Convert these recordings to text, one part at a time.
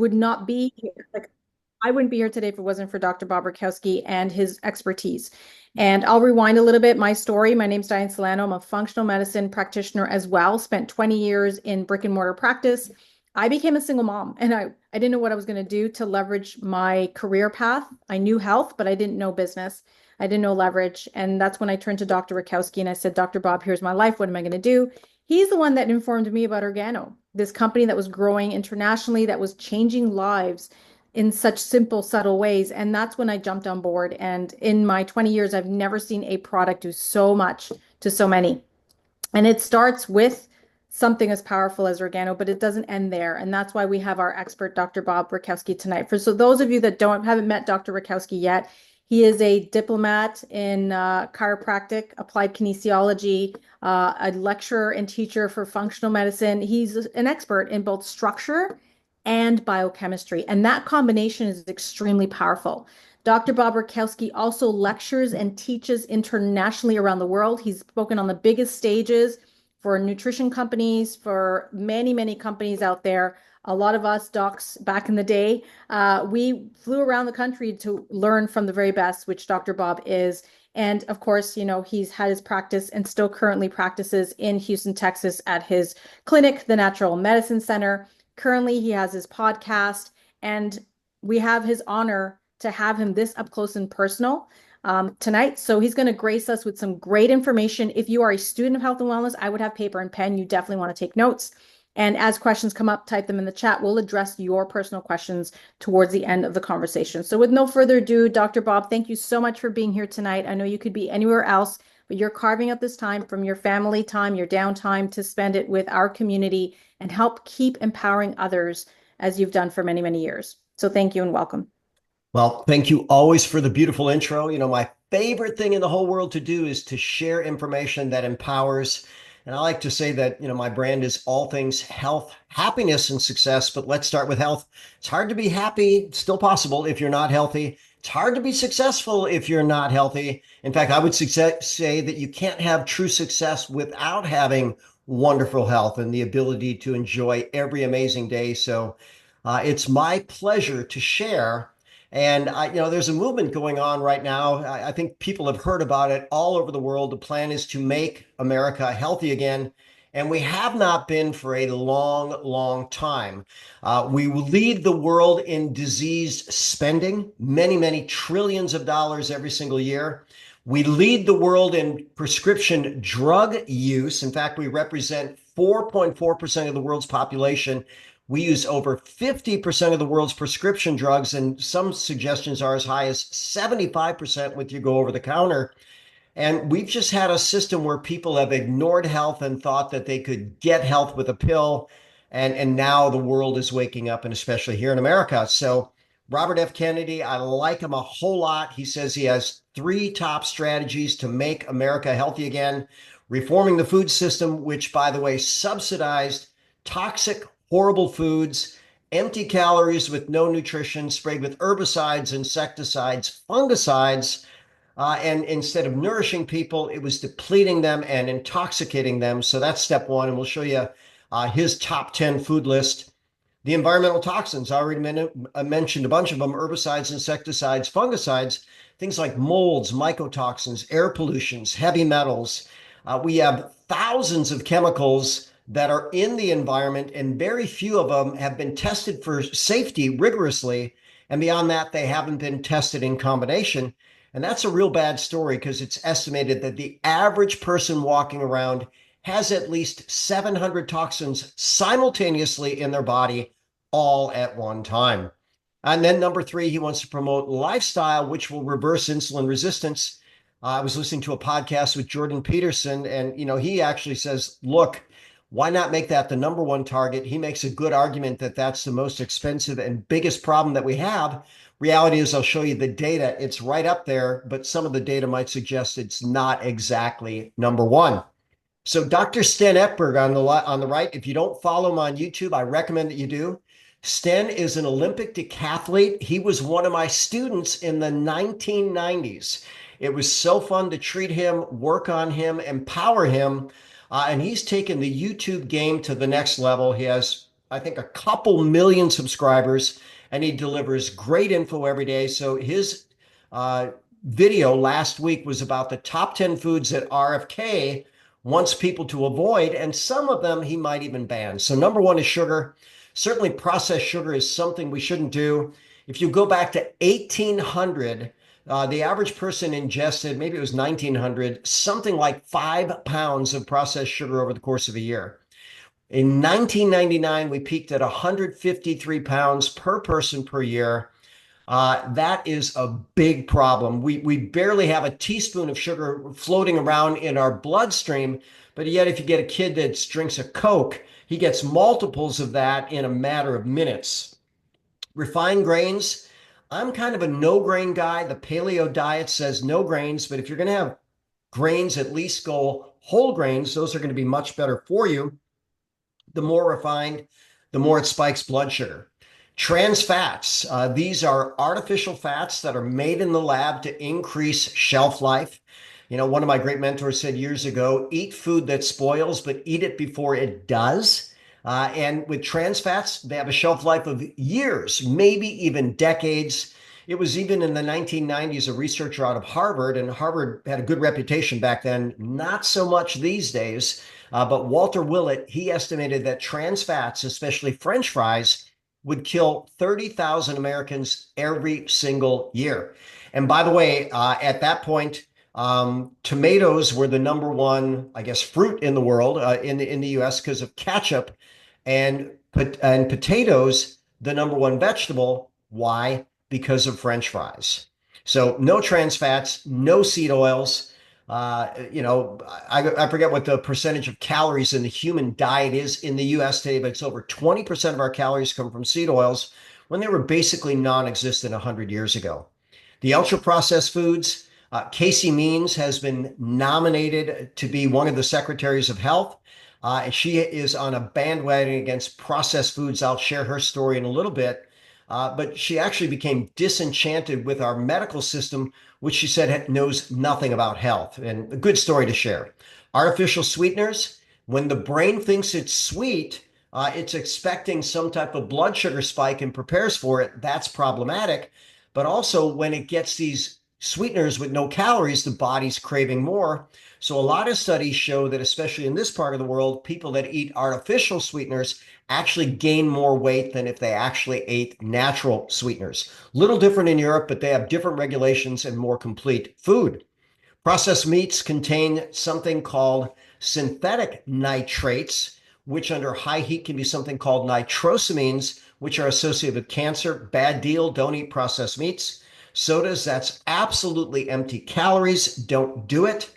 would not be here. Like, I wouldn't be here today if it wasn't for Dr. Bob Rakowski and his expertise. And I'll rewind a little bit. My story, my name's Diane Solano. I'm a functional medicine practitioner as well. Spent 20 years in brick and mortar practice. I became a single mom and I didn't know what I was going to do to leverage my career path. I knew health, but I didn't know business. I didn't know leverage. And that's when I turned to Dr. Rakowski and I said, Dr. Bob, here's my life. What am I going to do? He's the one that informed me about Organo, this company that was growing internationally, that was changing lives in such simple, subtle ways. And that's when I jumped on board. And in my 20 years, I've never seen a product do so much to so many. And it starts with something as powerful as Organo, but it doesn't end there. And that's why we have our expert, Dr. Bob Rakowski, tonight. For so those of you that haven't met Dr. Rakowski yet, he is a diplomat in chiropractic, applied kinesiology, a lecturer and teacher for functional medicine. He's an expert in both structure and biochemistry, and that combination is extremely powerful. Dr. Bob Rakowski also lectures and teaches internationally around the world. He's spoken on the biggest stages for nutrition companies, for many, many companies out there. A lot of us docs back in the day, we flew around the country to learn from the very best, which Dr. Bob is. And of course, you know, he's had his practice and still currently practices in Houston, Texas at his clinic, the Natural Medicine Center. Currently, he has his podcast, and we have his honor to have him this up close and personal tonight. So he's going to grace us with some great information. If you are a student of health and wellness, I would have paper and pen. You definitely want to take notes. And as questions come up, type them in the chat. We'll address your personal questions towards the end of the conversation. So with no further ado, Dr. Bob, thank you so much for being here tonight. I know you could be anywhere else, but you're carving out this time from your family time, your downtime, to spend it with our community and help keep empowering others as you've done for many, many years. So thank you and welcome. Well, thank you always for the beautiful intro. You know, my favorite thing in the whole world to do is to share information that empowers. And I like to say that, you know, my brand is all things health, happiness, and success. But let's start with health. It's hard to be happy, it's still possible if you're not healthy. It's hard to be successful if you're not healthy. In fact, I would say that you can't have true success without having wonderful health and the ability to enjoy every amazing day. So it's my pleasure to share. And you know, there's a movement going on right now. I think people have heard about it all over the world. The plan is to make America healthy again. And we have not been for a long, long time. We lead the world in disease spending, many, many trillions of dollars every single year. We lead the world in prescription drug use. In fact, we represent 4.4% of the world's population. We use over 50% of the world's prescription drugs, and some suggestions are as high as 75% with you go over the counter. And we've just had a system where people have ignored health and thought that they could get health with a pill. And now the world is waking up, and especially here in America. So Robert F. Kennedy, I like him a whole lot. He says he has three top strategies to make America healthy again. Reforming the food system, which, by the way, subsidized toxic, horrible foods, empty calories with no nutrition, sprayed with herbicides, insecticides, fungicides. And instead of nourishing people, it was depleting them and intoxicating them. So that's step one. And we'll show you his top 10 food list. The environmental toxins, I already mentioned a bunch of them: herbicides, insecticides, fungicides, things like molds, mycotoxins, air pollutions, heavy metals. We have thousands of chemicals that are in the environment, and very few of them have been tested for safety rigorously. And beyond that, they haven't been tested in combination. And that's a real bad story, because it's estimated that the average person walking around has at least 700 toxins simultaneously in their body, all at one time. And then number three, he wants to promote lifestyle, which will reverse insulin resistance. I was listening to a podcast with Jordan Peterson, and you know, he actually says, look, why not make that the number one target? He makes a good argument that that's the most expensive and biggest problem that we have. Reality is, I'll show you the data. It's right up there, but some of the data might suggest it's not exactly number one. So Dr. Sten Ekberg on the right, if you don't follow him on YouTube, I recommend that you do. Sten is an Olympic decathlete. He was one of my students in the 1990s. It was so fun to treat him, work on him, empower him. And he's taken the YouTube game to the next level. He has I think, a couple million subscribers, and he delivers great info every day. So his uh, video last week was about the top 10 foods that RFK wants people to avoid, and some of them he might even ban. So number one is sugar. Certainly processed sugar is something we shouldn't do. If you go back to 1800, the average person ingested, maybe it was 1900, something like 5 pounds of processed sugar over the course of a year. In 1999, we peaked at 153 pounds per person per year. That is a big problem. We barely have a teaspoon of sugar floating around in our bloodstream, but yet if you get a kid that drinks a Coke, he gets multiples of that in a matter of minutes. Refined grains, I'm kind of a no grain guy. The paleo diet says no grains, but if you're going to have grains, at least go whole grains. Those are going to be much better for you. The more refined, the more it spikes blood sugar. Trans fats, these are artificial fats that are made in the lab to increase shelf life. You know, one of my great mentors said years ago, eat food that spoils, but eat it before it does. And with trans fats, they have a shelf life of years, maybe even decades. It was even in the 1990s, a researcher out of Harvard, and Harvard had a good reputation back then, not so much these days. But Walter Willett, he estimated that trans fats, especially French fries, would kill 30,000 Americans every single year. And by the way, at that point, tomatoes were the number one, I guess, fruit in the world, in the U.S. because of ketchup, and potatoes, the number one vegetable. Why? Because of French fries. So no trans fats, no seed oils. I forget what the percentage of calories in the human diet is in the US today, but it's over 20% of our calories come from seed oils when they were basically non-existent 100 years ago. The ultra processed foods, Casey Means has been nominated to be one of the secretaries of health. She is on a bandwagon against processed foods. I'll share her story in a little bit. But she actually became disenchanted with our medical system, which she said knows nothing about health. And a good story to share. Artificial sweeteners, when the brain thinks it's sweet, it's expecting some type of blood sugar spike and prepares for it. That's problematic. But also, when it gets these sweeteners with no calories, the body's craving more. So a lot of studies show that, especially in this part of the world, people that eat artificial sweeteners actually gain more weight than if they actually ate natural sweeteners. Little different in Europe, but they have different regulations and more complete food. Processed meats contain something called synthetic nitrates, which under high heat can be something called nitrosamines, which are associated with cancer. Bad deal. Don't eat processed meats. Sodas, that's absolutely empty calories. Don't do it.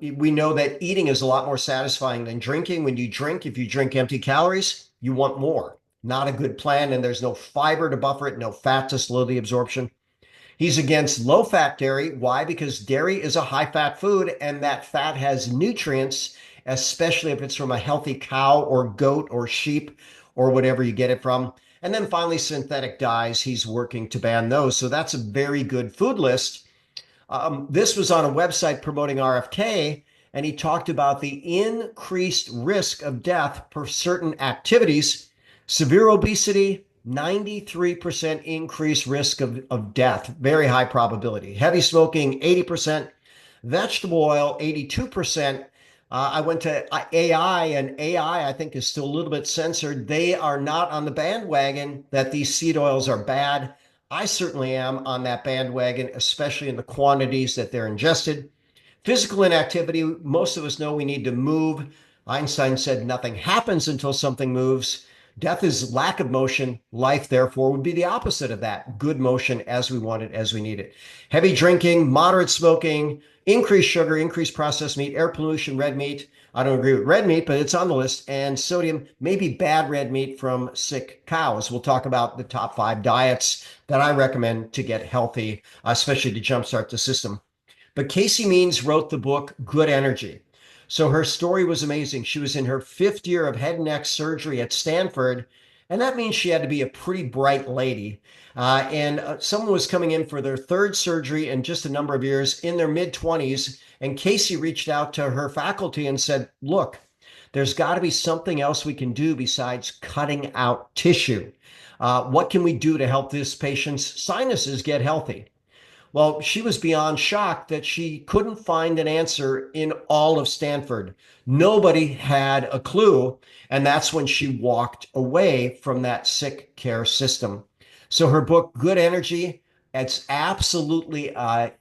We know that eating is a lot more satisfying than drinking. When you drink, if you drink empty calories, you want more. Not a good plan, and there's no fiber to buffer it, no fat to slow the absorption. He's against low fat dairy. Why? Because dairy is a high fat food, and that fat has nutrients, especially if it's from a healthy cow or goat or sheep or whatever you get it from. And then finally, synthetic dyes. He's working to ban those. So that's a very good food list. This was on a website promoting RFK, and he talked about the increased risk of death per certain activities. Severe obesity, 93% increased risk of death, very high probability. Heavy smoking, 80%. Vegetable oil, 82%. I went to AI, and AI, I think, is still a little bit censored. They are not on the bandwagon that these seed oils are bad. I certainly am on that bandwagon, especially in the quantities that they're ingested. Physical inactivity, most of us know we need to move. Einstein said nothing happens until something moves. Death is lack of motion. Life, therefore, would be the opposite of that. Good motion as we want it, as we need it. Heavy drinking, moderate smoking, increased sugar, increased processed meat, air pollution, red meat. I don't agree with red meat, but it's on the list. And sodium, maybe bad red meat from sick cows. We'll talk about the top 5 diets that I recommend to get healthy, especially to jumpstart the system. But Casey Means wrote the book Good Energy. So her story was amazing. She was in her 5th year of head and neck surgery at Stanford, and that means she had to be a pretty bright lady. And someone was coming in for their 3rd surgery in just a number of years in their mid-20s, and Casey reached out to her faculty and said, look, There's got to be something else we can do besides cutting out tissue. What can we do to help this patient's sinuses get healthy? Well, she was beyond shocked that she couldn't find an answer in all of Stanford. Nobody had a clue. And that's when she walked away from that sick care system. So her book, Good Energy, it's absolutely, I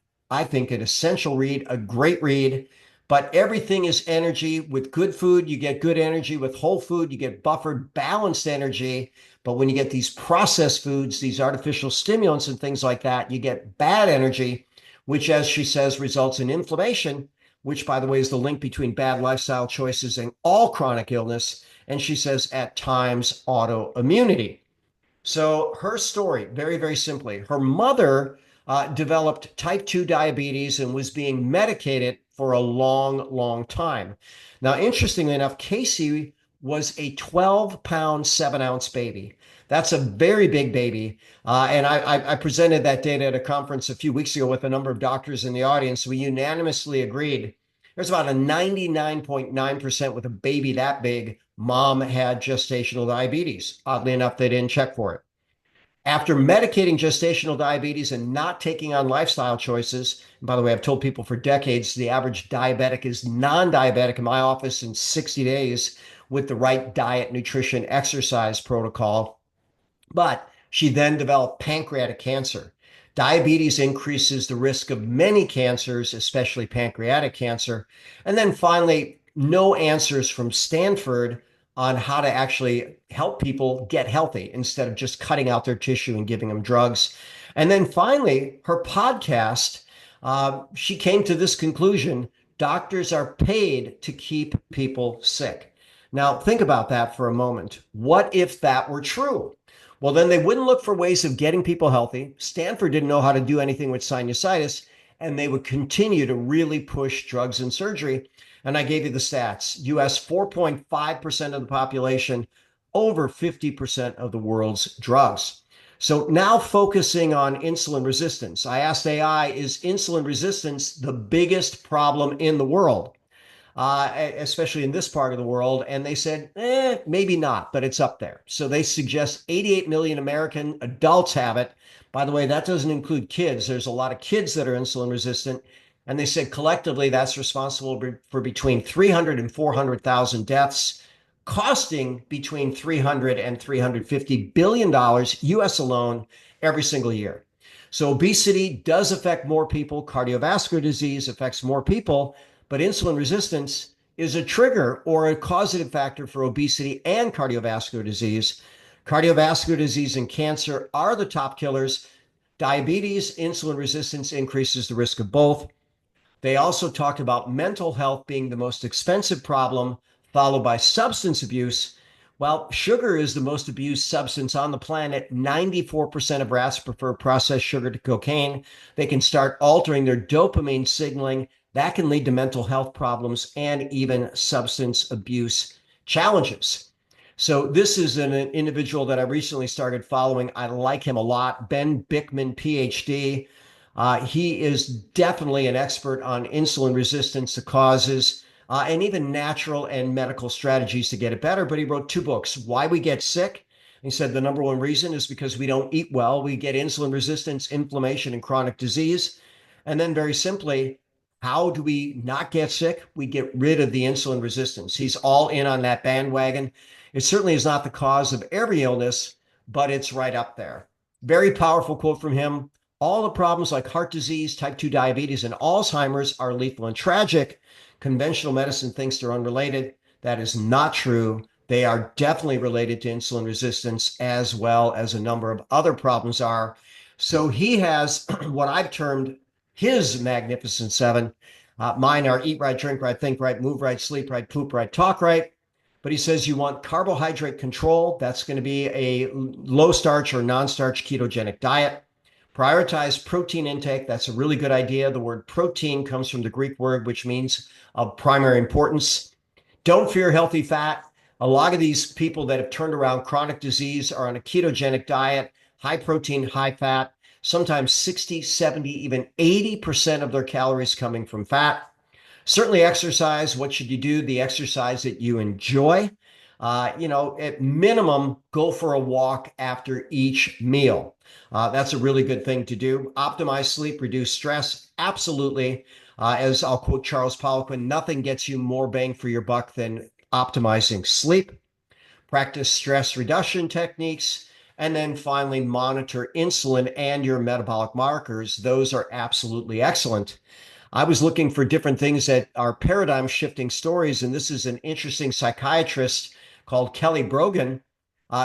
think, an essential read, a great read. But everything is energy. With good food, you get good energy. With whole food, you get buffered, balanced energy. But when you get these processed foods, these artificial stimulants and things like that, you get bad energy, which, as she says, results in inflammation, which, by the way, is the link between bad lifestyle choices and all chronic illness. And she says, at times, autoimmunity. So her story, very, very simply, her mother developed type 2 diabetes and was being medicated for a long, long time. Now, interestingly enough, Casey was a 12-pound, 7-ounce baby. That's a very big baby. And I presented that data at a conference a few weeks ago with a number of doctors in the audience. We unanimously agreed there's about a 99.9% with a baby that big, mom had gestational diabetes. Oddly enough, they didn't check for it. After medicating gestational diabetes and not taking on lifestyle choices, and by the way, I've told people for decades the average diabetic is non-diabetic in my office in 60 days with the right diet, nutrition, exercise protocol. But she then developed pancreatic cancer. Diabetes increases the risk of many cancers, especially pancreatic cancer. And then finally, no answers from Stanford on how to actually help people get healthy instead of just cutting out their tissue and giving them drugs. And then finally, her podcast, she came to this conclusion: doctors are paid to keep people sick. Now, think about that for a moment. What if that were true? Well, then they wouldn't look for ways of getting people healthy. Stanford didn't know how to do anything with sinusitis, and they would continue to really push drugs and surgery. And I gave you the stats. US 4.5% of the population, over 50% of the world's drugs. So now focusing on insulin resistance, I asked AI, is insulin resistance the biggest problem in the world? Especially in this part of the world. And they said, maybe not, but it's up there. So they suggest 88 million American adults have it. By the way, that doesn't include kids. There's a lot of kids that are insulin resistant. And they said collectively that's responsible for between 300 and 400,000 deaths, costing between 300 and 350 billion dollars US alone every single year. So obesity does affect more people. Cardiovascular disease affects more people, but insulin resistance is a trigger or a causative factor for obesity and cardiovascular disease. Cardiovascular disease and cancer are the top killers. Diabetes, insulin resistance increases the risk of both. They also talked about mental health being the most expensive problem, followed by substance abuse. Well, sugar is the most abused substance on the planet. 94% of rats prefer processed sugar to cocaine. They can start altering their dopamine signaling. That can lead to mental health problems and even substance abuse challenges. So this is an individual that I recently started following. I like him a lot. Ben Bickman, PhD. He is definitely an expert on insulin resistance, the causes, and even natural and medical strategies to get it better. But he wrote 2 books: Why We Get Sick. He said the number one reason is because we don't eat well. We get insulin resistance, inflammation, and chronic disease. And then, very simply, how do we not get sick? We get rid of the insulin resistance. He's all in on that bandwagon. It certainly is not the cause of every illness, but it's right up there. Very powerful quote from him. All the problems like heart disease, type 2 diabetes, and Alzheimer's are lethal and tragic. Conventional medicine thinks they're unrelated. That is not true. They are definitely related to insulin resistance, as well as a number of other problems are. So he has what I've termed his Magnificent Seven. Mine are eat right, drink right, think right, move right, sleep right, poop right, talk right. But he says you want carbohydrate control. That's going to be a low starch or non-starch ketogenic diet. Prioritize protein intake. That's a really good idea. The word protein comes from the Greek word, which means of primary importance. Don't fear healthy fat. A lot of these people that have turned around chronic disease are on a ketogenic diet, high protein, high fat, sometimes 60, 70, even 80% of their calories coming from fat. Certainly exercise. What should you do? The exercise that you enjoy. At minimum, go for a walk after each meal. That's a really good thing to do. Optimize sleep, reduce stress. Absolutely. As I'll quote Charles Poliquin, nothing gets you more bang for your buck than optimizing sleep. Practice stress reduction techniques. And then finally, monitor insulin and your metabolic markers. Those are absolutely excellent. I was looking for different things that are paradigm shifting stories, and this is an interesting psychiatrist called Kelly Brogan.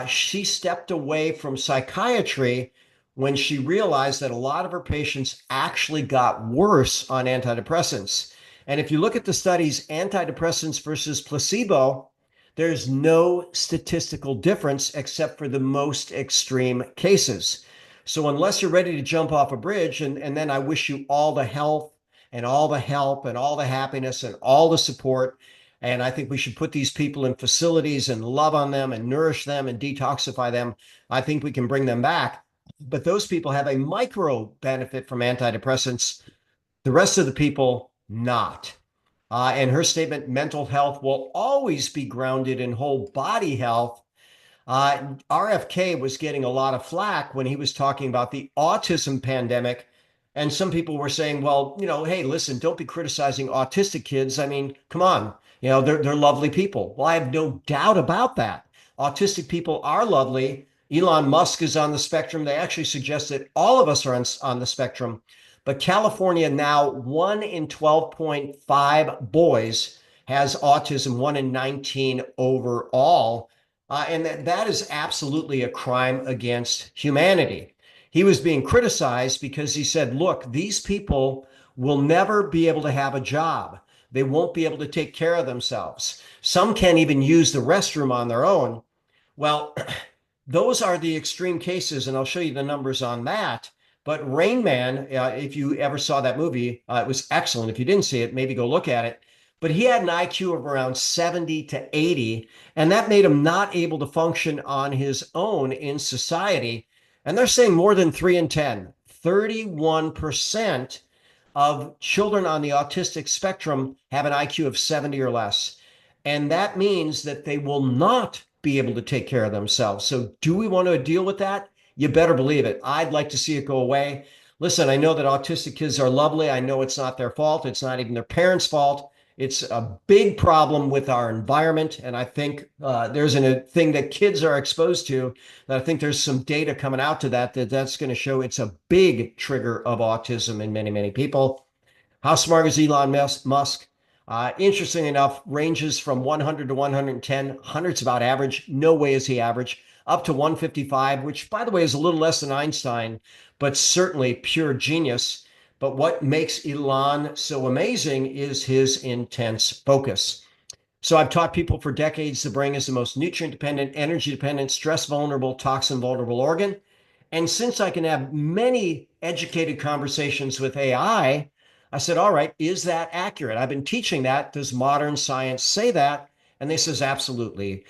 She stepped away from psychiatry when she realized that a lot of her patients actually got worse on antidepressants. And if you look at the studies, antidepressants versus placebo, there's no statistical difference except for the most extreme cases. So, unless you're ready to jump off a bridge, and then I wish you all the health and all the help and all the happiness and all the support. And I think we should put these people in facilities and love on them and nourish them and detoxify them. I think we can bring them back. But those people have a micro benefit from antidepressants, the rest of the people not. And her statement, mental health will always be grounded in whole body health. RFK was getting a lot of flack when he was talking about the autism pandemic. And some people were saying, well, hey, listen, don't be criticizing autistic kids. I mean, come on, they're lovely people. Well, I have no doubt about that. Autistic people are lovely. Elon Musk is on the spectrum. They actually suggest that all of us are on the spectrum. But California now, 1 in 12.5 boys has autism, 1 in 19 overall. And that is absolutely a crime against humanity. He was being criticized because he said, look, these people will never be able to have a job. They won't be able to take care of themselves. Some can't even use the restroom on their own. Well, those are the extreme cases, and I'll show you the numbers on that. But Rain Man, if you ever saw that movie, it was excellent. If you didn't see it, maybe go look at it. But he had an IQ of around 70 to 80, and that made him not able to function on his own in society. And they're saying more than 3 in 10, 31% of children on the autistic spectrum have an IQ of 70 or less. And that means that they will not be able to take care of themselves. So, do we want to deal with that? You better believe it. I'd like to see it go away. Listen, I know that autistic kids are lovely. I know it's not their fault. It's not even their parents' fault. It's a big problem with our environment. And I think there's a thing that kids are exposed to that I think there's some data coming out to that's going to show it's a big trigger of autism in many, many people. How smart is Elon Musk? Interesting enough, ranges from 100 to 110. 100's about average. No way is he average. Up to 155, which, by the way, is a little less than Einstein, but certainly pure genius. But what makes Elon so amazing is his intense focus. So I've taught people for decades the brain is the most nutrient dependent, energy dependent, stress vulnerable, toxin vulnerable organ. And since I can have many educated conversations with I said, all right, is that accurate? I've been teaching that. Does modern science say that? And they says, absolutely.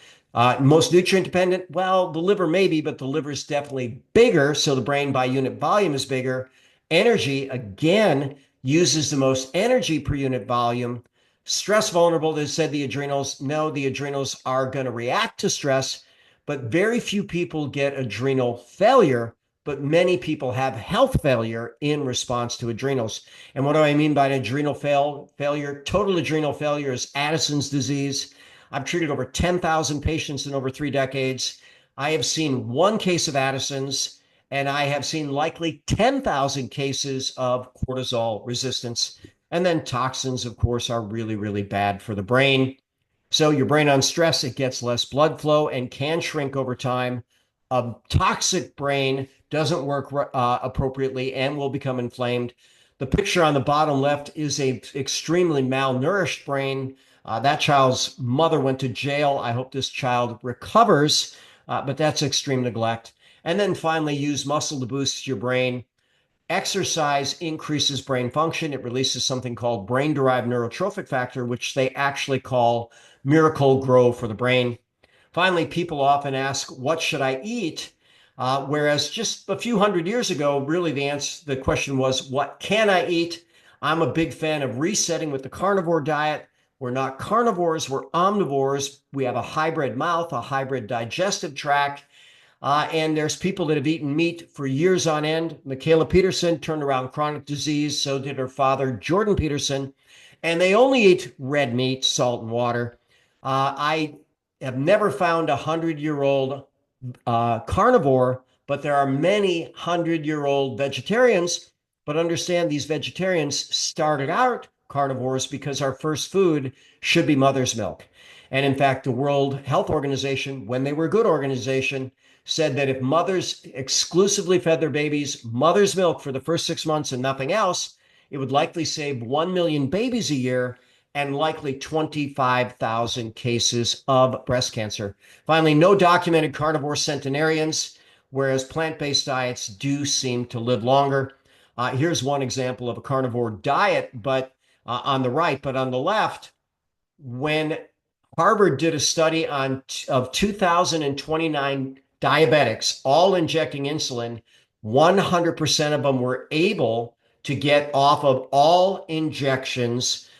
Most nutrient dependent? Well, the liver maybe, but the liver is definitely bigger. So the brain by unit volume is bigger. Energy, again, uses the most energy per unit volume. Stress vulnerable, they said the adrenals. No, the adrenals are going to react to stress, but very few people get adrenal failure, but many people have health failure in response to adrenals. And what do I mean by adrenal failure? Total adrenal failure is Addison's disease. I've treated over 10,000 patients in over 3 decades. I have seen one case of Addison's, and I have seen likely 10,000 cases of cortisol resistance. And then toxins, of course, are really, really bad for the brain. So your brain on stress, it gets less blood flow and can shrink over time. A toxic brain doesn't work appropriately and will become inflamed. The picture on the bottom left is a extremely malnourished brain. That child's mother went to jail. I hope this child recovers, but that's extreme neglect. And then finally, use muscle to boost your brain. Exercise increases brain function. It releases something called brain-derived neurotrophic factor, which they actually call miracle grow for the brain. Finally, people often ask, what should I eat? Whereas just a few hundred years ago, really the question was, what can I eat? I'm a big fan of resetting with the carnivore diet. We're not carnivores, we're omnivores. We have a hybrid mouth, a hybrid digestive tract. And there's people that have eaten meat for years on end. Michaela Peterson turned around chronic disease. So did her father, Jordan Peterson. And they only eat red meat, salt, and water. I have never found a 100-year-old carnivore, but there are many 100-year-old vegetarians. But understand these vegetarians started out carnivores because our first food should be mother's milk. And in fact, the World Health Organization, when they were a good organization, said that if mothers exclusively fed their babies mother's milk for the first 6 months and nothing else, it would likely save 1 million babies a year and likely 25,000 cases of breast cancer. Finally, no documented carnivore centenarians, whereas plant-based diets do seem to live longer. Here's one example of a carnivore diet, but on the right, but on the left, when Harvard did a study of 2,029 diabetics, all injecting insulin, 100% of them were able to get off of all injections,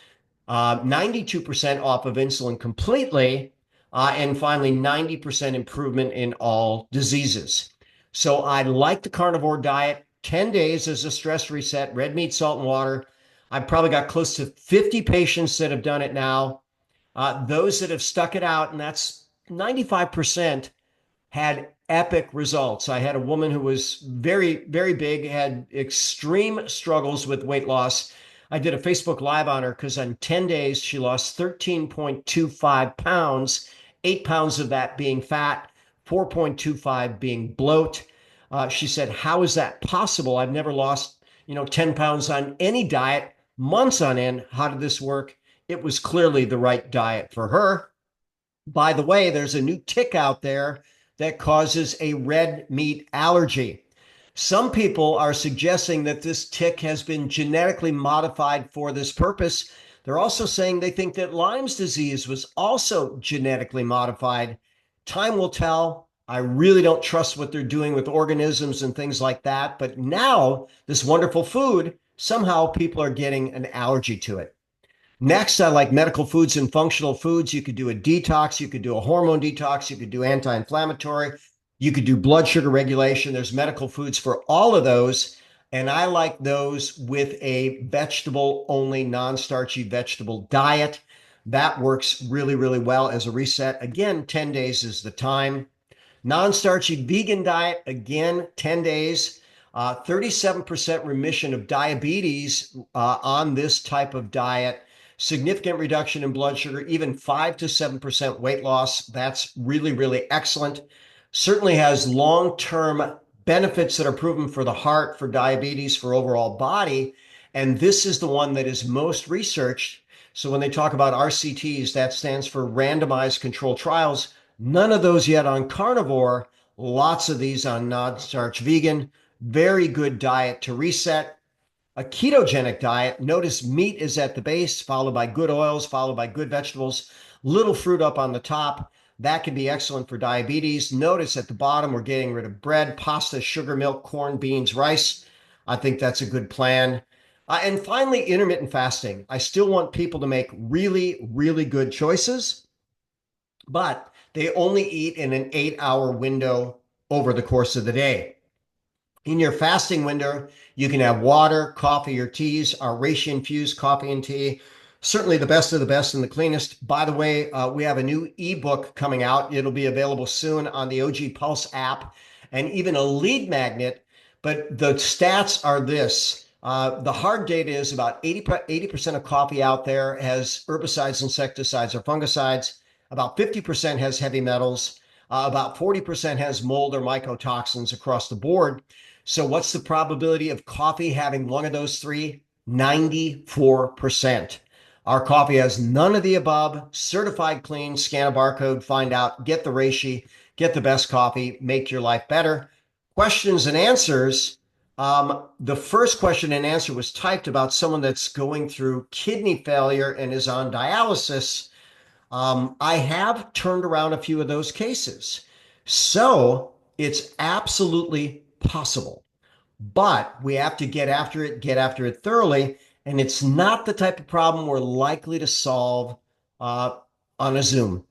92% off of insulin completely, and finally 90% improvement in all diseases. So I like the carnivore diet. 10 days as a stress reset, red meat, salt, and water. I've probably got close to 50 patients that have done it now. Those that have stuck it out, and that's 95%, had epic results. I had a woman who was very, very big, had extreme struggles with weight loss. I did a Facebook Live on her because in 10 days, she lost 13.25 pounds, 8 pounds of that being fat, 4.25 being bloat. She said, how is that possible? I've never lost, 10 pounds on any diet, months on end. How did this work? It was clearly the right diet for her. By the way, there's a new tick out there that causes a red meat allergy. Some people are suggesting that this tick has been genetically modified for this purpose. They're also saying they think that Lyme's disease was also genetically modified. Time will tell. I really don't trust what they're doing with organisms and things like that. But now, this wonderful food, somehow people are getting an allergy to it. Next, I like medical foods and functional foods. You could do a detox, you could do a hormone detox, you could do anti-inflammatory, you could do blood sugar regulation. There's medical foods for all of those. And I like those with a vegetable only, non-starchy vegetable diet. That works really, really well as a reset. Again, 10 days is the time. Non-starchy vegan diet, again, 10 days. 37% remission of diabetes on this type of diet. Significant reduction in blood sugar, even 5 to 7% weight loss. That's really, really excellent. Certainly has long-term benefits that are proven for the heart, for diabetes, for overall body. And this is the one that is most researched. So when they talk about RCTs, that stands for randomized controlled trials. None of those yet on carnivore, lots of these on non-starch vegan. Very good diet to reset. A ketogenic diet, notice meat is at the base, followed by good oils, followed by good vegetables, little fruit up on the top. That can be excellent for diabetes. Notice at the bottom, we're getting rid of bread, pasta, sugar, milk, corn, beans, rice. I think that's a good plan. And finally, intermittent fasting. I still want people to make really, really good choices, but they only eat in an 8-hour window over the course of the day. In your fasting window, you can have water, coffee, or teas. Our Reishi infused coffee and tea, certainly the best of the best and the cleanest. By the way, we have a new ebook coming out. It'll be available soon on the OG Pulse app and even a lead magnet. But the stats are this. The hard data is about 80% of coffee out there has herbicides, insecticides, or fungicides. About 50% has heavy metals. About 40% has mold or mycotoxins across the board. So what's the probability of coffee having one of those three? 94%. Our coffee has none of the above. Certified clean, scan a barcode, find out, get the Reishi, get the best coffee, make your life better. Questions and answers. The first question and answer was typed about someone that's going through kidney failure and is on dialysis. I have turned around a few of those cases. So it's absolutely possible, but we have to get after it thoroughly. And it's not the type of problem we're likely to solve uh, on a Zoom.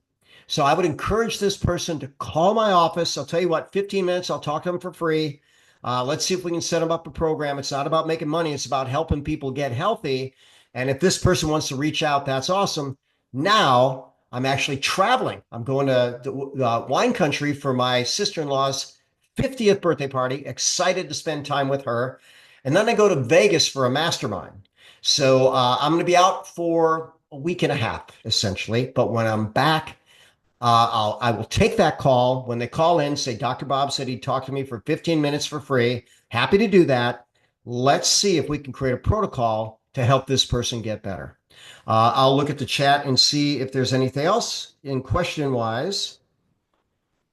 So I would encourage this person to call my office. I'll tell you what, 15 minutes, I'll talk to them for free. Let's see if we can set them up a program. It's not about making money, it's about helping people get healthy. And if this person wants to reach out, that's awesome. Now I'm actually traveling. I'm going to the wine country for my sister-in-law's 50th birthday party. Excited to spend time with her. And then I go to Vegas for a mastermind. So I'm going to be out for a week and a half, essentially. But when I'm back, I will take that call. When they call in, say, Dr. Bob said he'd talk to me for 15 minutes for free. Happy to do that. Let's see if we can create a protocol to help this person get better. I'll look at the chat and see if there's anything else in question wise.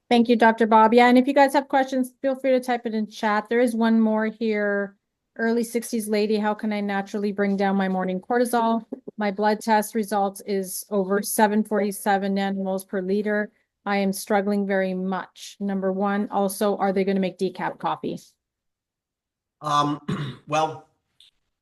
Thank you, Dr. Bob. Yeah, and if you guys have questions, feel free to type it in chat. There is one more here. Early 60s lady, how can I naturally bring down my morning cortisol? My blood test results is over 747 nanomoles per liter. I am struggling very much. Number one, also, are they going to make decaf coffee? Well,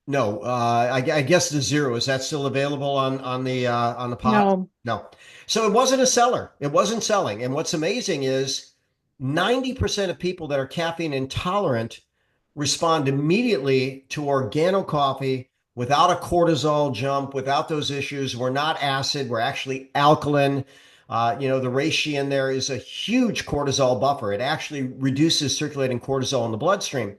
no, I guess the zero, is that still available on the pod? No. No. So it wasn't a seller. It wasn't selling. And what's amazing is 90% of people that are caffeine intolerant respond immediately to organo coffee without a cortisol jump, without those issues. We're not acid, we're actually alkaline. The reishi in there is a huge cortisol buffer. It actually reduces circulating cortisol in the bloodstream.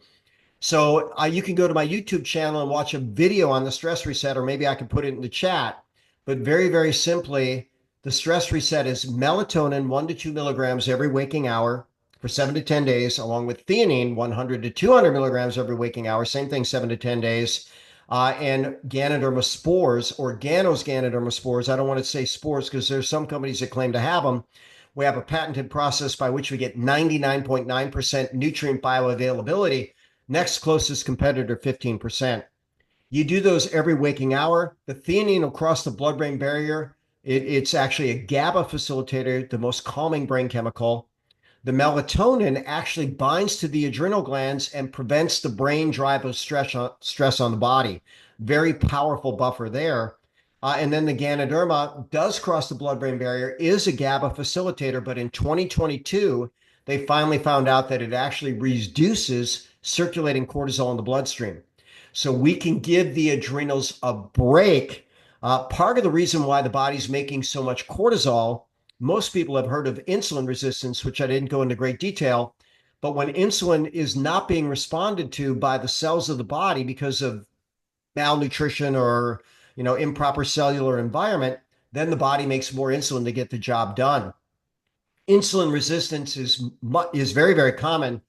So you can go to my YouTube channel and watch a video on the stress reset, or maybe I can put it in the chat. But very, very simply, the stress reset is melatonin 1 to 2 milligrams every waking hour for 7 to 10 days, along with theanine 100 to 200 milligrams every waking hour. Same thing, 7 to 10 days. And Ganoderma spores, or Ganos Ganoderma spores. I don't want to say spores because there's some companies that claim to have them. We have a patented process by which we get 99.9% nutrient bioavailability. Next closest competitor, 15%. You do those every waking hour. The theanine will cross the blood-brain barrier. It's actually a GABA facilitator, the most calming brain chemical. The melatonin actually binds to the adrenal glands and prevents the brain drive of stress on the body. Very powerful buffer there. And then the Ganoderma does cross the blood-brain barrier, is a GABA facilitator, but in 2022, they finally found out that it actually reduces circulating cortisol in the bloodstream. So we can give the adrenals a break. Part of the reason why the body's making so much cortisol, most people have heard of insulin resistance, which I didn't go into great detail. But when insulin is not being responded to by the cells of the body because of malnutrition or improper cellular environment, then the body makes more insulin to get the job done. Insulin resistance is very, very common.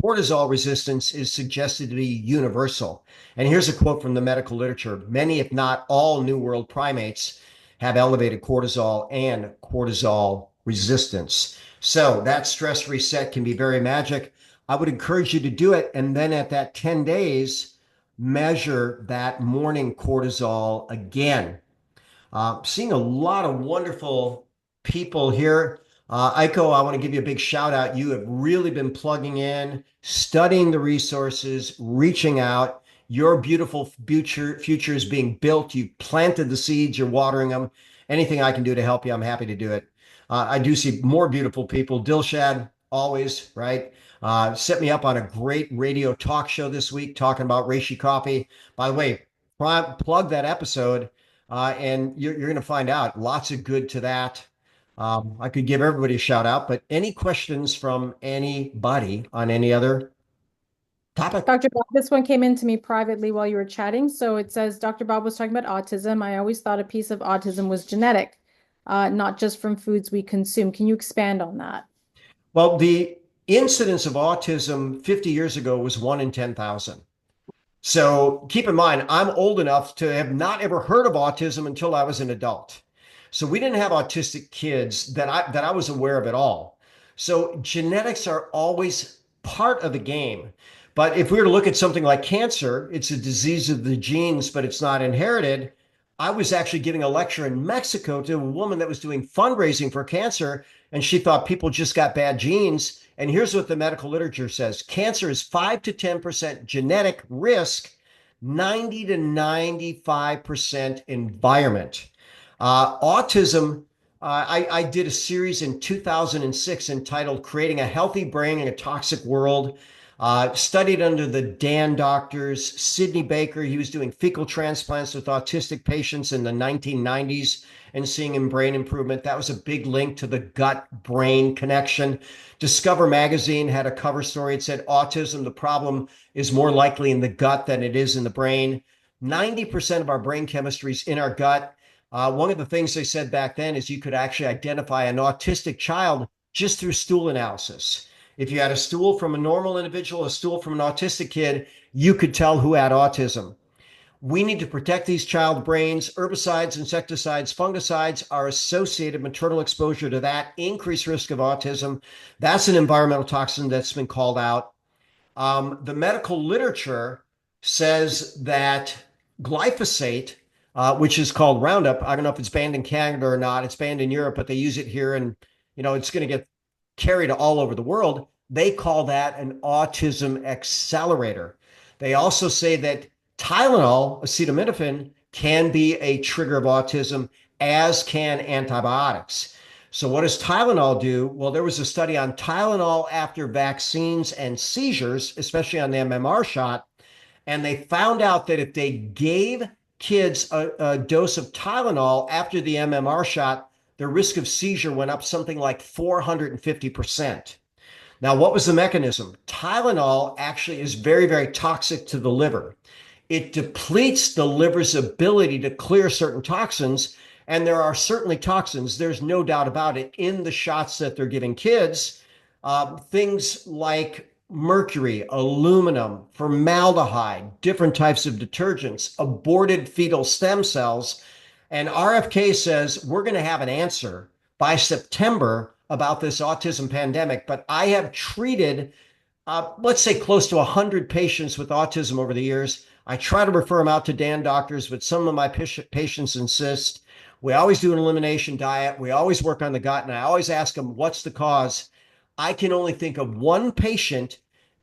Cortisol resistance is suggested to be universal. And here's a quote from the medical literature. Many, if not all, New World primates have elevated cortisol and cortisol resistance. So that stress reset can be very magic. I would encourage you to do it. And then at that 10 days, measure that morning cortisol again. Seeing a lot of wonderful people here. Aiko, I want to give you a big shout out. You have really been plugging in, studying the resources, reaching out. Your beautiful future is being built. You planted the seeds, you're watering them. Anything I can do to help you, I'm happy to do it. I do see more beautiful people. Dilshad, always, right? Set me up on a great radio talk show this week talking about Reishi coffee. By the way, plug that episode. And you're going to find out lots of good to that. I could give everybody a shout out, but any questions from anybody on any other topic? Dr. Bob, this one came in to me privately while you were chatting. So it says, Dr. Bob was talking about autism. I always thought a piece of autism was genetic, not just from foods we consume. Can you expand on that? Well, the incidence of autism 50 years ago was 1 in 10,000. So keep in mind, I'm old enough to have not ever heard of autism until I was an adult. So we didn't have autistic kids that I was aware of at all. So genetics are always part of the game. But if we were to look at something like cancer, it's a disease of the genes, but it's not inherited. I was actually giving a lecture in Mexico to a woman that was doing fundraising for cancer, and she thought people just got bad genes. And here's what the medical literature says. Cancer is 5 to 10% genetic risk, 90 to 95% environment. Autism, I did a series in 2006 entitled Creating a Healthy Brain in a Toxic World. Studied under the Dan doctors, Sidney Baker. He was doing fecal transplants with autistic patients in the 1990s and seeing in brain improvement. That was a big link to the gut brain connection. Discover magazine had a cover story. It said autism, the problem is more likely in the gut than it is in the brain. 90% of our brain chemistry is in our gut. One of the things they said back then is you could actually identify an autistic child just through stool analysis. If you had a stool from a normal individual, a stool from an autistic kid, you could tell who had autism. We need to protect these child brains. Herbicides, insecticides, fungicides are associated maternal exposure to that increased risk of autism. That's an environmental toxin that's been called out. The medical literature says that glyphosate, which is called Roundup, I don't know if it's banned in Canada or not. It's banned in Europe, but they use it here, and it's going to get carried all over the world. They call that an autism accelerator. They also say that Tylenol, acetaminophen, can be a trigger of autism, as can antibiotics. So, what does Tylenol do? Well, there was a study on Tylenol after vaccines and seizures, especially on the MMR shot, and they found out that if they gave kids a dose of Tylenol after the MMR shot, their risk of seizure went up something like 450%. Now, what was the mechanism? Tylenol actually is very, very toxic to the liver. It depletes the liver's ability to clear certain toxins. And there are certainly toxins, there's no doubt about it, in the shots that they're giving kids. Things like mercury, aluminum, formaldehyde, different types of detergents, aborted fetal stem cells. And RFK says we're going to have an answer by September about this autism pandemic. But I have treated, let's say, close to 100 patients with autism over the years. I try to refer them out to Dan doctors, but some of my patients insist. We always do an elimination diet. We always work on the gut. And I always ask them, what's the cause? I can only think of one patient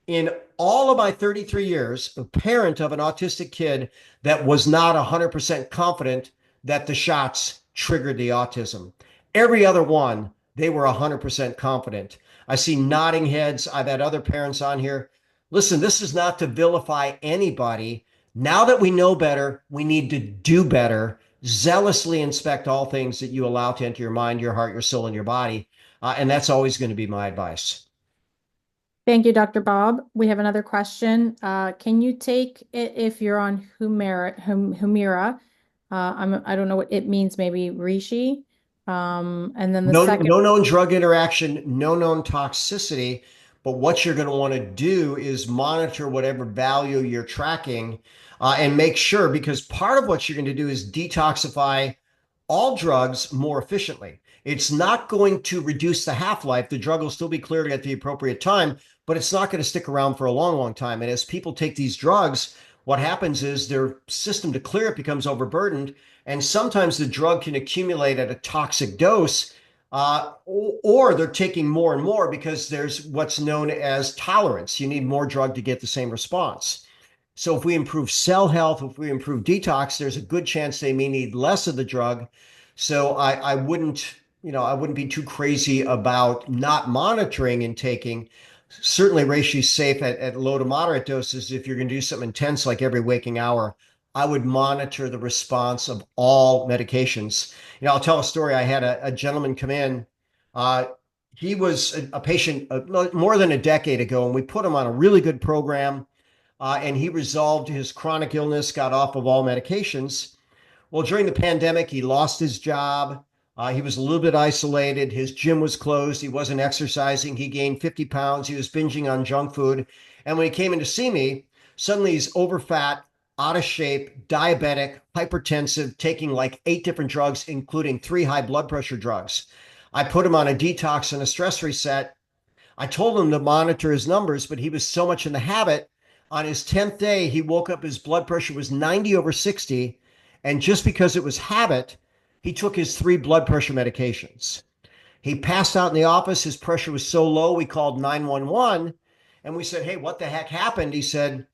in all of my 33 years, a parent of an autistic kid, that was not 100% confident that the shots triggered the autism. Every other one, they were 100% confident. I see nodding heads. I've had other parents on here. Listen, this is not to vilify anybody. Now that we know better, we need to do better. Zealously inspect all things that you allow to enter your mind, your heart, your soul, and your body. And that's always going to be my advice. Thank you, Dr. Bob. We have another question. Can you take it if you're on Humira? I don't know what it means, maybe Reishi. And then the No, second, no known drug interaction, no known toxicity. But what you're going to want to do is monitor whatever value you're tracking and make sure, because part of what you're going to do is detoxify all drugs more efficiently. It's not going to reduce the half-life. The drug will still be cleared at the appropriate time, but it's not going to stick around for a long, long time. And as people take these drugs, what happens is their system to clear it becomes overburdened. And sometimes the drug can accumulate at a toxic dose, or they're taking more and more because there's what's known as tolerance. You need more drug to get the same response. So if we improve cell health, if we improve detox, there's a good chance they may need less of the drug. So I wouldn't, I wouldn't be too crazy about not monitoring and taking. Certainly reishi is safe at low to moderate doses. If you're going to do something intense like every waking hour, I would monitor the response of all medications. I'll tell a story. I had a gentleman come in. Uh, he was a patient more than a decade ago, and we put him on a really good program, and he resolved his chronic illness, got off of all medications. Well, during the pandemic, he lost his job. He was a little bit isolated. His gym was closed. He wasn't exercising. He gained 50 pounds. He was binging on junk food. And when he came in to see me, suddenly he's overfat, out of shape, diabetic, hypertensive, taking like 8 different drugs, including 3 high blood pressure drugs. I put him on a detox and a stress reset. I told him to monitor his numbers, but he was so much in the habit. On his 10th day, he woke up, his blood pressure was 90 over 60. And just because it was habit, he took his 3 blood pressure medications. He passed out in the office. His pressure was so low, we called 911 and we said, "Hey, what the heck happened?" He said,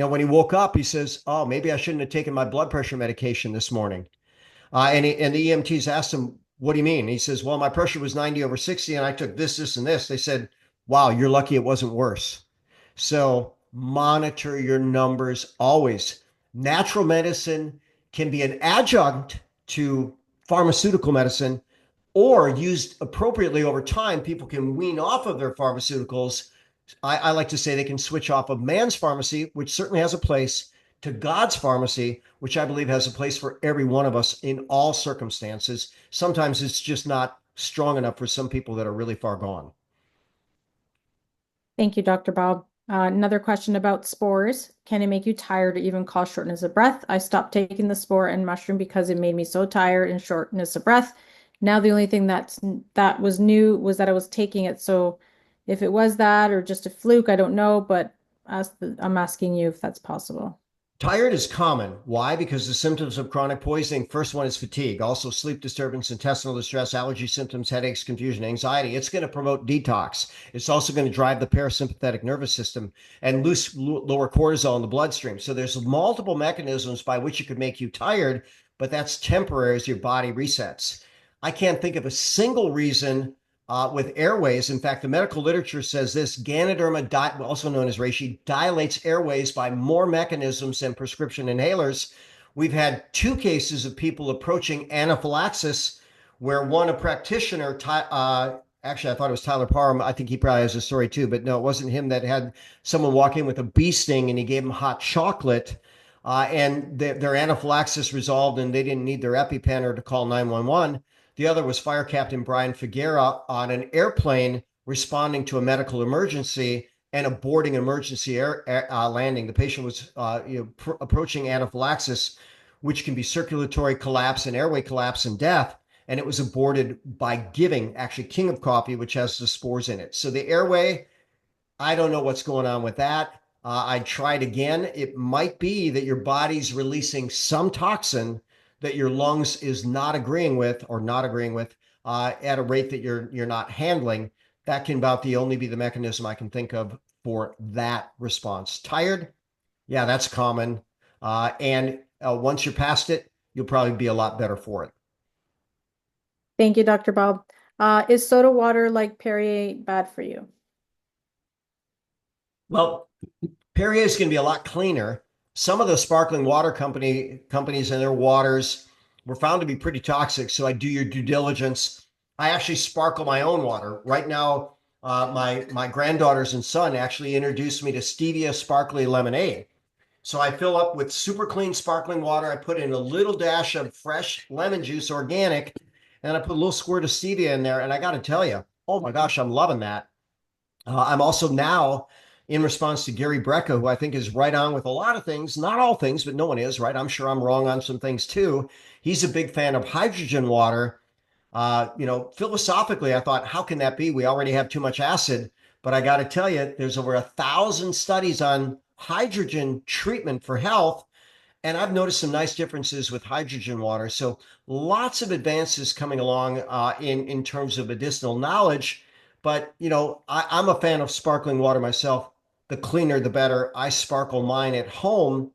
when he woke up, he says, "Oh, maybe I shouldn't have taken my blood pressure medication this morning." And the EMTs asked him, "What do you mean?" He says, "Well, my pressure was 90 over 60, and I took this, this, and this." They said, "Wow, you're lucky it wasn't worse." So monitor your numbers always. Natural medicine can be an adjunct to pharmaceutical medicine, or used appropriately over time, people can wean off of their pharmaceuticals. I like to say they can switch off of man's pharmacy, which certainly has a place, to God's pharmacy, which I believe has a place for every one of us in all circumstances. Sometimes it's just not strong enough for some people that are really far gone. Thank you, Dr. Bob. Another question about spores. Can it make you tired or even cause shortness of breath? I stopped taking the spore and mushroom because it made me so tired and shortness of breath. Now the only thing that was new was that I was taking it. So if it was that or just a fluke, I don't know, but I'm asking you if that's possible. Tired is common. Why? Because the symptoms of chronic poisoning, first one is fatigue, also sleep disturbance, intestinal distress, allergy symptoms, headaches, confusion, anxiety. It's going to promote detox. It's also going to drive the parasympathetic nervous system and lower cortisol in the bloodstream. So there's multiple mechanisms by which it could make you tired, but that's temporary as your body resets. I can't think of a single reason with airways. In fact, the medical literature says this: Ganoderma, also known as reishi, dilates airways by more mechanisms than prescription inhalers. We've had two cases of people approaching anaphylaxis where one, a practitioner, actually, I thought it was Tyler Parham. I think he probably has a story too, but no, it wasn't him, that had someone walk in with a bee sting and he gave them hot chocolate. And their anaphylaxis resolved and they didn't need their EpiPen or to call 911. The other was Fire Captain Brian Figuera on an airplane responding to a medical emergency and aborting emergency landing. The patient was approaching anaphylaxis, which can be circulatory collapse and airway collapse and death. And it was aborted by giving actually King of Coffee, which has the spores in it. So the airway, I don't know what's going on with that. I tried again. It might be that your body's releasing some toxin that your lungs is not agreeing with at a rate that you're not handling. That can about the only be the mechanism I can think of for that response. Tired, yeah, that's common. And once you're past it, you'll probably be a lot better for it. Thank you, Dr. Bob. Is soda water like Perrier bad for you? Well, Perrier is going to be a lot cleaner. Some of the sparkling water companies and their waters were found to be pretty toxic. So I do your due diligence. I actually sparkle my own water right now. My granddaughters and son actually introduced me to stevia sparkly lemonade. So I fill up with super clean sparkling water. I put in a little dash of fresh lemon juice, organic, and I put a little squirt of stevia in there. And I got to tell you, oh my gosh, I'm loving that. I'm also now, in response to Gary Brecka, who I think is right on with a lot of things, not all things, but no one is, right? I'm sure I'm wrong on some things too. He's a big fan of hydrogen water. Philosophically, I thought, how can that be? We already have too much acid. But I got to tell you, there's over 1,000 studies on hydrogen treatment for health. And I've noticed some nice differences with hydrogen water. So lots of advances coming along in terms of medicinal knowledge. But I'm a fan of sparkling water myself. The cleaner, the better. I sparkle mine at home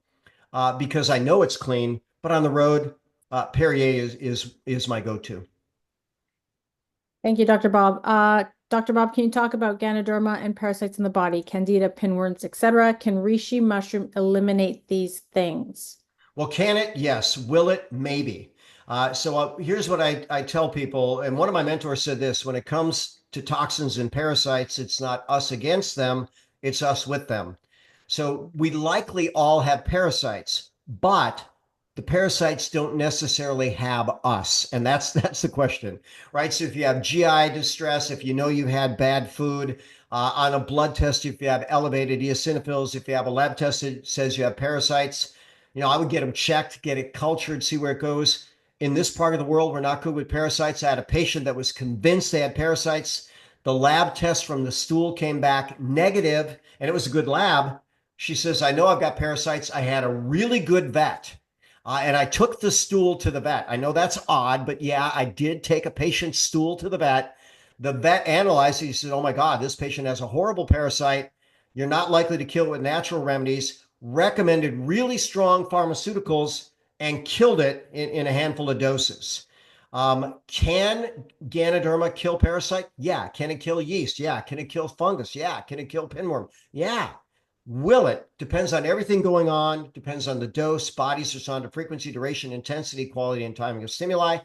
because I know it's clean. But on the road, Perrier is my go-to. Thank you, Dr. Bob. Dr. Bob, can you talk about Ganoderma and parasites in the body, Candida, pinworms, etc.? Can reishi mushroom eliminate these things? Well, can it? Yes. Will it? Maybe. Here's what I tell people. And one of my mentors said this: when it comes to toxins and parasites, it's not us against them, it's us with them. So we likely all have parasites, but the parasites don't necessarily have us. And that's the question, right? So if you have GI distress, if you know you had bad food, on a blood test, if you have elevated eosinophils, if you have a lab test that says you have parasites, I would get them checked, get it cultured, see where it goes. In this part of the world, we're not good with parasites. I had a patient that was convinced they had parasites. The lab test from the stool came back negative, and it was a good lab. She says, I know I've got parasites. I had a really good vet, and I took the stool to the vet. I know that's odd, but yeah, I did take a patient's stool to the vet. The vet analyzed it. He said, oh my God, this patient has a horrible parasite. You're not likely to kill it with natural remedies. recommended really strong pharmaceuticals and killed it in a handful of doses. Can Ganoderma kill parasite? Yeah. Can it kill yeast? Yeah. Can it kill fungus? Yeah. Can it kill pinworm? Yeah. Will it? Depends on everything going on, depends on the dose, body's respond to frequency, duration, intensity, quality, and timing of stimuli.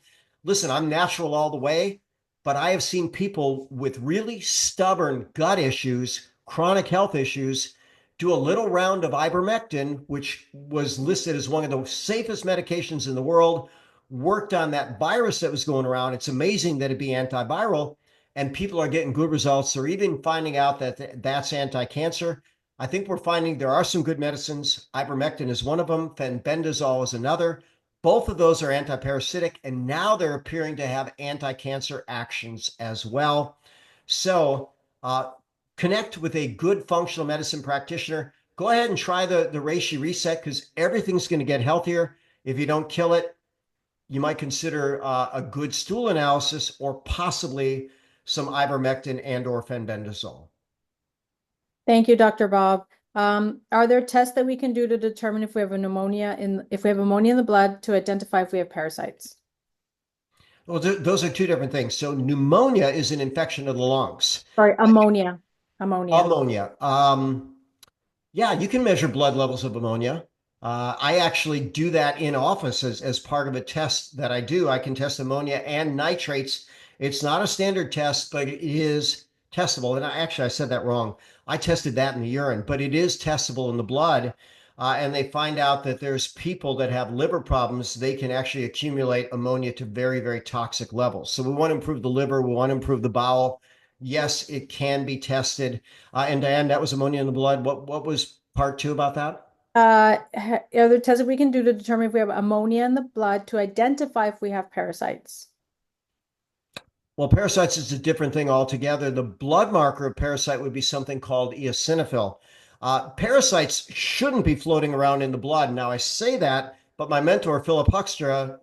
Listen, I'm natural all the way, but I have seen people with really stubborn gut issues, chronic health issues, do a little round of ivermectin, which was listed as one of the safest medications in the world, worked on that virus that was going around. It's amazing that it'd be antiviral, and people are getting good results. They're even finding out that that's anti-cancer. I think we're finding there are some good medicines. Ivermectin is one of them. Fenbendazole is another. Both of those are antiparasitic, and now they're appearing to have anti-cancer actions as well. So connect with a good functional medicine practitioner. Go ahead and try the Reishi reset because everything's going to get healthier. If you don't kill it, you might consider a good stool analysis or possibly some ivermectin and or fenbendazole. Thank you, Dr. Bob. Are there tests that we can do to determine if we have a pneumonia if we have ammonia in the blood to identify if we have parasites? Well, those are two different things. So pneumonia is an infection of the lungs. Sorry, ammonia. Ammonia. Ammonia. Yeah, you can measure blood levels of ammonia. I actually do that in office as part of a test that I do. I can test ammonia and nitrates. It's not a standard test, but it is testable. And I said that wrong. I tested that in the urine, but it is testable in the blood. And they find out that there's people that have liver problems. They can actually accumulate ammonia to very, very toxic levels. So we want to improve the liver. We want to improve the bowel. Yes, it can be tested. And Diane, that was ammonia in the blood. What was part two about that? Are there tests that we can do to determine if we have ammonia in the blood to identify if we have parasites? Well, parasites is a different thing altogether. The blood marker of parasite would be something called eosinophil. Parasites shouldn't be floating around in the blood. Now, I say that, but my mentor, Philip Huxtra,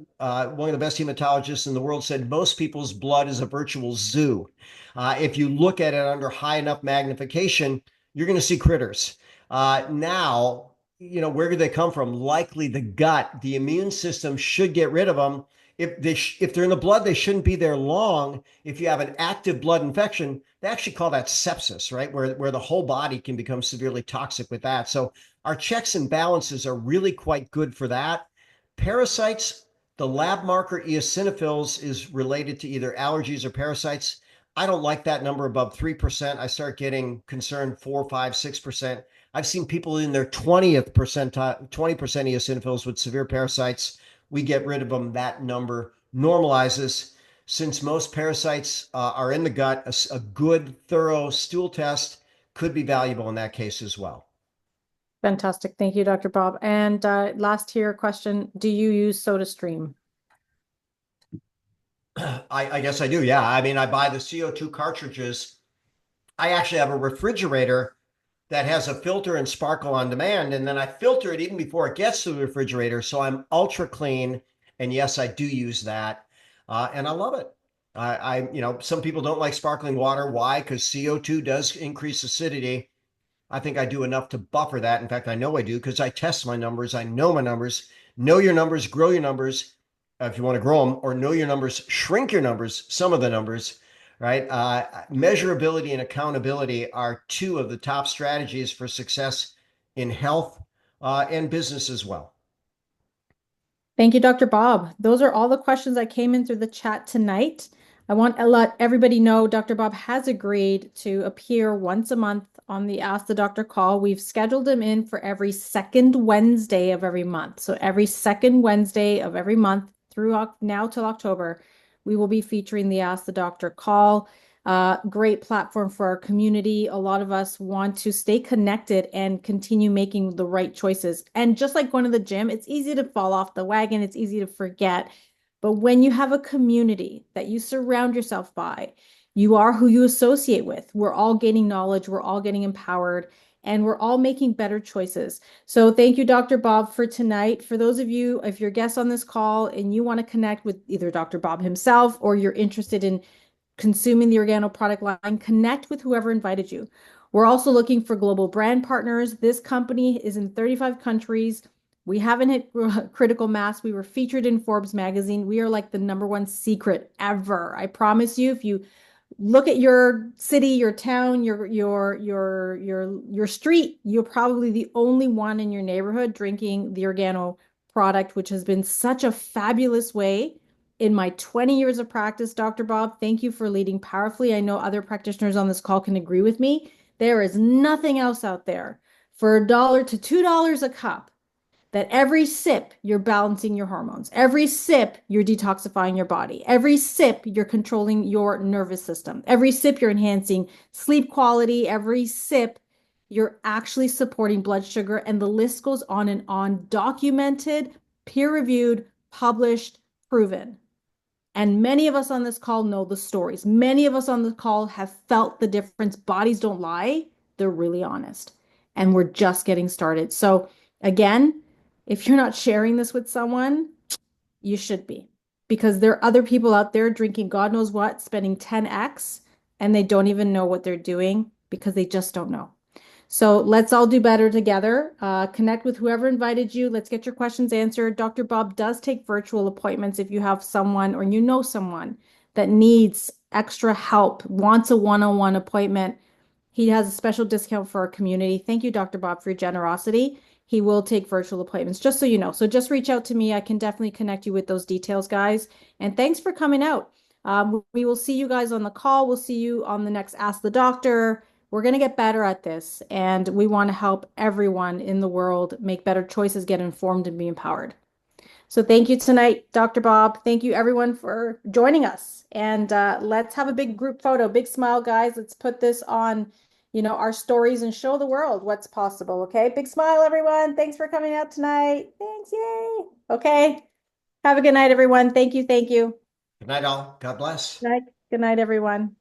one of the best hematologists in the world, said most people's blood is a virtual zoo. If you look at it under high enough magnification, you're going to see critters. Now, where do they come from? Likely the gut. The immune system should get rid of them. If they're in the blood, they shouldn't be there long. If you have an active blood infection, they actually call that sepsis, right? Where the whole body can become severely toxic with that. So our checks and balances are really quite good for that. Parasites, the lab marker eosinophils is related to either allergies or parasites. I don't like that number above 3%. I start getting concerned 4, 5, 6%. I've seen people in their 20th percentile, 20% eosinophils with severe parasites. We get rid of them. That number normalizes. Since most parasites are in the gut, a good, thorough stool test could be valuable in that case as well. Fantastic. Thank you, Dr. Bob. And last here question, do you use SodaStream? I guess I do. Yeah. I mean, I buy the CO2 cartridges. I actually have a refrigerator that has a filter and sparkle on demand. And then I filter it even before it gets to the refrigerator. So I'm ultra clean. And yes, I do use that. And I love it. Some people don't like sparkling water. Why? Because CO2 does increase acidity. I think I do enough to buffer that. In fact, I know I do because I test my numbers. I know my numbers. Know your numbers, grow your numbers if you want to grow them, or know your numbers, shrink your numbers, some of the numbers, right? Measurability and accountability are two of the top strategies for success in health and business as well. Thank you, Dr. Bob. Those are all the questions that came in through the chat tonight. I want to let everybody know Dr. Bob has agreed to appear once a month on the Ask the Doctor call. We've scheduled him in for every second Wednesday of every month. So every second Wednesday of every month through now till October, we will be featuring the Ask the Doctor call. Great platform for our community. A lot of us want to stay connected and continue making the right choices. And just like going to the gym, it's easy to fall off the wagon. It's easy to forget. But when you have a community that you surround yourself by, you are who you associate with. We're all gaining knowledge. We're all getting empowered. And we're all making better choices. So thank you, Dr. Bob, for tonight. For those of you, if you're guests on this call and you want to connect with either Dr. Bob himself or you're interested in consuming the organo product line, connect with whoever invited you. We're also looking for global brand partners. This company is in 35 countries. We haven't hit critical mass. We were featured in Forbes magazine. We are like the number one secret ever. I promise you, if you look at your city, your town, your street, you're probably the only one in your neighborhood drinking the Organo product, which has been such a fabulous way in my 20 years of practice. Dr. Bob, thank you for leading powerfully. I know other practitioners on this call can agree with me. There is nothing else out there for $1 to $2 a cup that every sip you're balancing your hormones. Every sip you're detoxifying your body. Every sip you're controlling your nervous system. Every sip you're enhancing sleep quality. Every sip you're actually supporting blood sugar. And the list goes on and on. Documented, peer reviewed, published, proven. And many of us on this call know the stories. Many of us on the call have felt the difference. Bodies don't lie, they're really honest. And we're just getting started. So, again, if you're not sharing this with someone, you should be, because there are other people out there drinking God knows what, spending 10x, and they don't even know what they're doing because they just don't know. So let's all do better together. Connect with whoever invited you. Let's get your questions answered. Dr. Bob does take virtual appointments if you have someone or you know someone that needs extra help, wants a one-on-one appointment. He has a special discount for our community. Thank you, Dr. Bob, for your generosity. He will take virtual appointments, just so you know. So just reach out to me. I can definitely connect you with those details, guys. And thanks for coming out. We will see you guys on the call. We'll see you on the next Ask the Doctor. We're going to get better at this, and we want to help everyone in the world make better choices, get informed, and be empowered. So thank you tonight, Dr. Bob. Thank you, everyone, for joining us. And let's have a big group photo. Big smile, guys. Let's put this on, our stories and show the world what's possible. Okay. Big smile, everyone. Thanks for coming out tonight. Thanks. Yay. Okay. Have a good night, everyone. Thank you. Thank you. Good night, all. God bless. Good night. Good night, everyone.